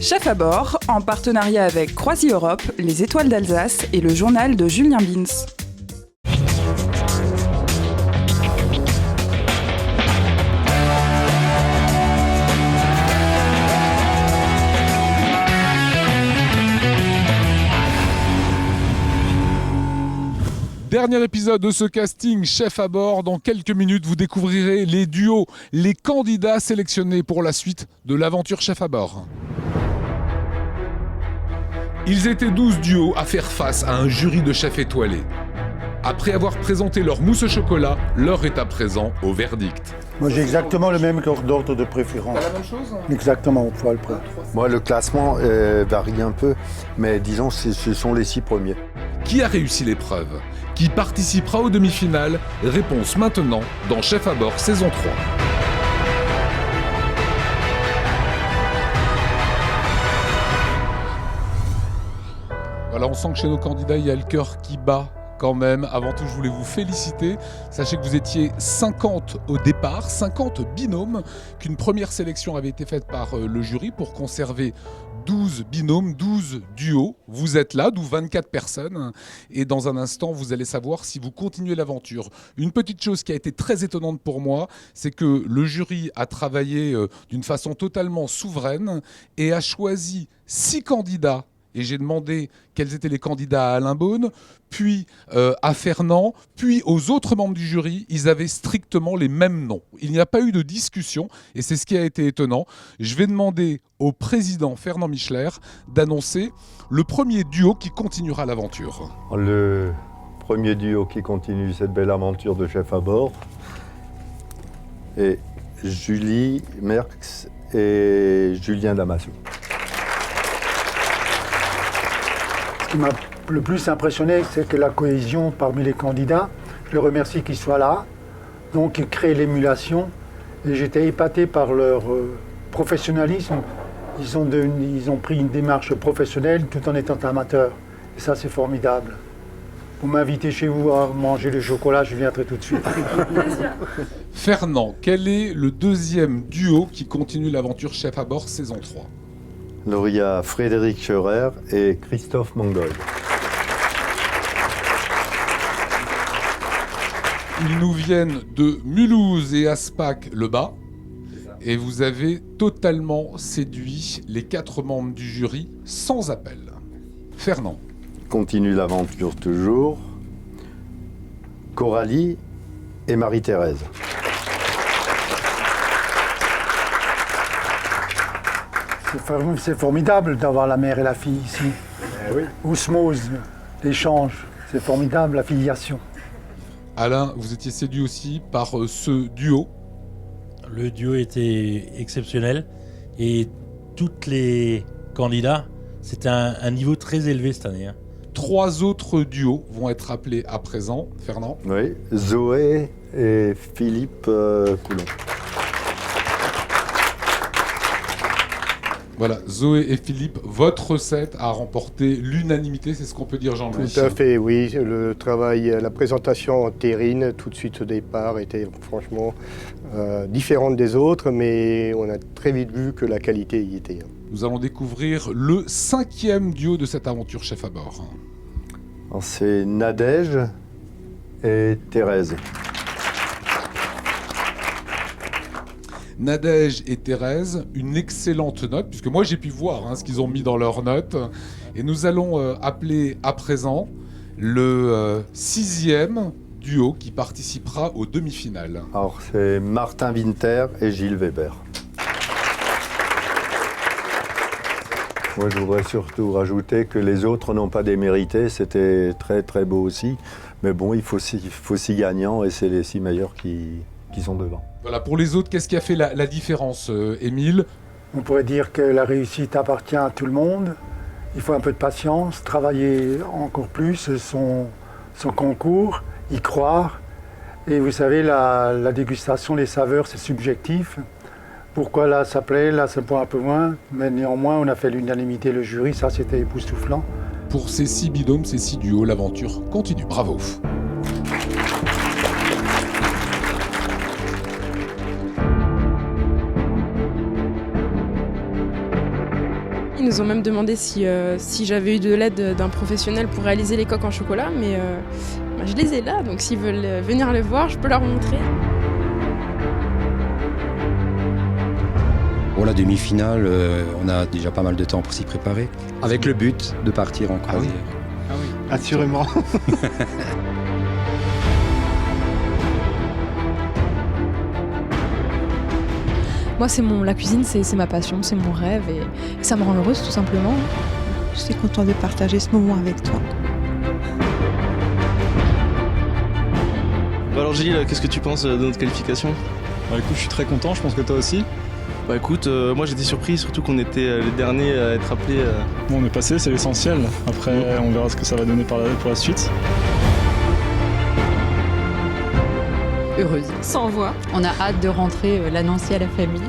Chef à bord, en partenariat avec Croisi Europe, les Étoiles d'Alsace et le journal de Julien Bins. Dernier épisode de ce casting Chef à bord. Dans quelques minutes, vous découvrirez les duos, les candidats sélectionnés pour la suite de l'aventure Chef à bord. Ils étaient 12 duos à faire face à un jury de chefs étoilés. Après avoir présenté leur mousse au chocolat, l'heure est à présent au verdict. Moi j'ai exactement le même ordre de préférence. T'as la même chose ? Exactement, au poil près. Moi le classement varie un peu, mais disons ce sont les 6 premiers. Qui a réussi l'épreuve ? Qui participera aux demi-finales ? Réponse maintenant dans Chef à bord saison 3. Voilà, on sent que chez nos candidats, il y a le cœur qui bat quand même. Avant tout, je voulais vous féliciter. Sachez que vous étiez 50 au départ, 50 binômes, qu'une première sélection avait été faite par le jury pour conserver 12 binômes, 12 duos. Vous êtes là, d'où 24 personnes. Et dans un instant, vous allez savoir si vous continuez l'aventure. Une petite chose qui a été très étonnante pour moi, c'est que le jury a travaillé d'une façon totalement souveraine et a choisi 6 candidats. Et j'ai demandé quels étaient les candidats à Alain Beaune, puis à Fernand, puis aux autres membres du jury. Ils avaient strictement les mêmes noms. Il n'y a pas eu de discussion et c'est ce qui a été étonnant. Je vais demander au président Fernand Michler d'annoncer le premier duo qui continuera l'aventure. Le premier duo qui continue cette belle aventure de Chef à bord est Julie Merckx et Julien Damasio. Ce qui m'a le plus impressionné, c'est que la cohésion parmi les candidats, je les remercie qu'ils soient là, donc ils créent l'émulation. Et j'étais épaté par leur professionnalisme. Ils ont pris une démarche professionnelle tout en étant amateurs. Et ça, c'est formidable. Vous m'invitez chez vous à manger le chocolat, je viendrai tout de suite. Fernand, quel est le deuxième duo qui continue l'aventure Chef à bord saison 3 ? Alors il y a Frédéric Scherer et Christophe Mongol. Ils nous viennent de Mulhouse et Aspac-le-Bas. Et vous avez totalement séduit les 4 membres du jury sans appel. Fernand. Continue l'aventure toujours. Coralie et Marie-Thérèse. C'est formidable d'avoir la mère et la fille ici. Oui. Osmose, l'échange, c'est formidable, la filiation. Alain, vous étiez séduit aussi par ce duo. Le duo était exceptionnel et tous les candidats, c'était un niveau très élevé cette année. 3 autres duos vont être appelés à présent. Fernand. Oui, Zoé et Philippe Coulon. Voilà, Zoé et Philippe, votre recette a remporté l'unanimité, c'est ce qu'on peut dire, Jean-Louis. Tout à fait, oui. Le travail, la présentation terrine, tout de suite au départ, était franchement différente des autres, mais on a très vite vu que la qualité y était. Nous allons découvrir le 5e duo de cette aventure Chef à bord. Alors, c'est Nadège et Thérèse. Nadège et Thérèse, une excellente note, puisque moi j'ai pu voir ce qu'ils ont mis dans leurs notes. Et nous allons appeler à présent le 6e duo qui participera aux demi-finales. Alors c'est Martin Winter et Gilles Weber. Moi je voudrais surtout rajouter que les autres n'ont pas démérité, c'était très très beau aussi. Mais bon, il faut 6 gagnants et c'est les 6 meilleurs qui sont devant. Voilà, pour les autres, qu'est-ce qui a fait la différence, Émile ? On pourrait dire que la réussite appartient à tout le monde. Il faut un peu de patience, travailler encore plus son concours, y croire. Et vous savez, la dégustation, les saveurs, c'est subjectif. Pourquoi là ça plaît, là ça pointe un peu moins. Mais néanmoins, on a fait l'unanimité, le jury, ça c'était époustouflant. Pour ces 6 binômes, ces 6 duos, l'aventure continue. Bravo. Ils nous ont même demandé si j'avais eu de l'aide d'un professionnel pour réaliser les coques en chocolat, mais je les ai là, donc s'ils veulent venir les voir, je peux leur montrer. Pour la demi-finale, on a déjà pas mal de temps pour s'y préparer, avec le but de partir en croisière. Ah oui, assurément. Moi, la cuisine, c'est ma passion, c'est mon rêve et ça me rend heureuse tout simplement. Je suis contente de partager ce moment avec toi. Alors Gilles, qu'est-ce que tu penses de notre qualification ? Écoute, je suis très content, je pense que toi aussi. Écoute, moi j'étais surpris, surtout qu'on était les derniers à être appelés. Bon, on est passé, c'est l'essentiel. Après, on verra ce que ça va donner pour la suite. Heureuse, sans voix. On a hâte de rentrer l'annoncer à la famille.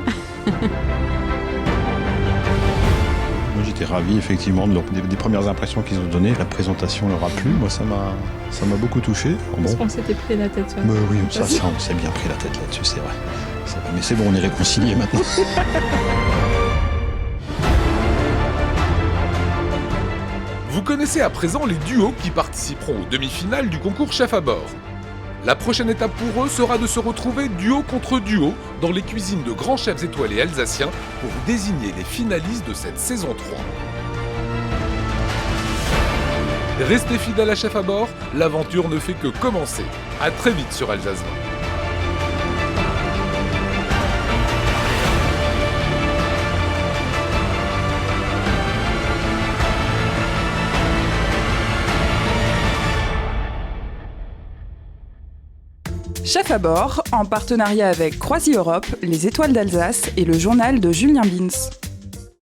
Moi j'étais ravi effectivement des premières impressions qu'ils ont données. La présentation leur a plu, moi ça m'a beaucoup touché. Parce qu'on s'était pris la tête. Ouais. Oui, ça on s'est bien pris la tête là-dessus, c'est vrai. Mais c'est bon, on est réconciliés maintenant. Vous connaissez à présent les duos qui participeront aux demi-finales du concours Chef à bord. La prochaine étape pour eux sera de se retrouver duo contre duo dans les cuisines de grands chefs étoilés alsaciens pour désigner les finalistes de cette saison 3. Restez fidèles à Chef à bord, l'aventure ne fait que commencer. À très vite sur Alsace 20. Chef à bord, en partenariat avec Croisi Europe, les Étoiles d'Alsace et le journal de Julien Bins.